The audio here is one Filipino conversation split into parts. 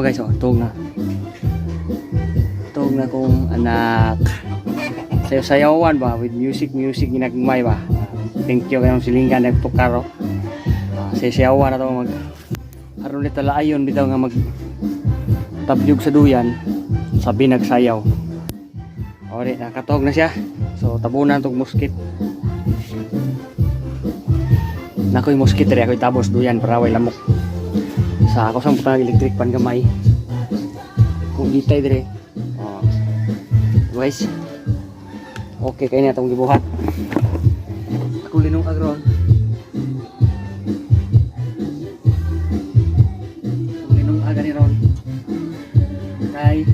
guys, oh, tug na. Tug na kong anak. Sayaw-sayawan ba with music ginagmay ba. Thank you kayong silingan nagtukaro. Sayaw-sayawan na to mag aron nito laayon bitaw nga mag tabyog sa duyan sabi nagsayaw. Ori nakatog na siya. So tabunan tong muskit. Nakoy muskit rin ako'y tabos duyan para way lamok. Sa ako sa putang electric pan gamay. Kung gitay dire. Oh. Guys. Okay kay na tong gibuhat. Ako linong agron. Linong aga ni ron. Kay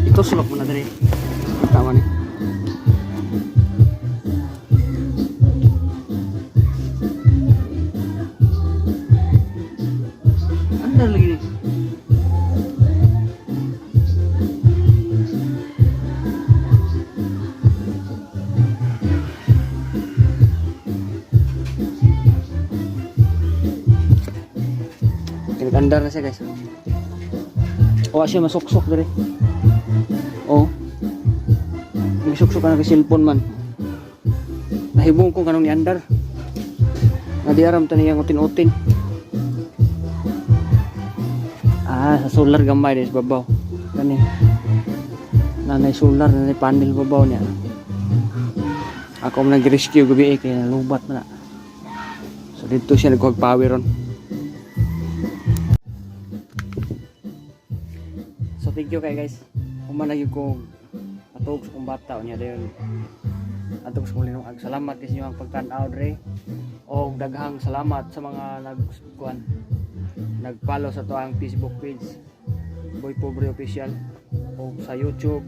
ito sulok mo na dali. Tama ni. Ano lagi ni? Nag-andar na siya guys. O siya masuksok dali. Oh. Misuksok ka na kay cellphone man. Nahibong ko kanong ni andar. Nadiaram ta niyang utin-utin. Sa solar gamay des babaw. Kani. Nanay solar nanay panel babaw niya. Ako man nag-rescue gabi kay nalubat man na. So dito siya nagkuhag power ron. So thank you kay guys. Kumanagyo ko atog sa kong bata niya dayon. Atog sa linong ag salamat kasi yung pagtan-aw dre. Og daghang salamat sa mga nag-follow sa tuang Facebook page Boy Pobre Official o sa YouTube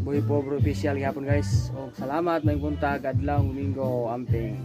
Boy Pobre Official gyapon guys. Og salamat may buntag adlaw Domingo amping.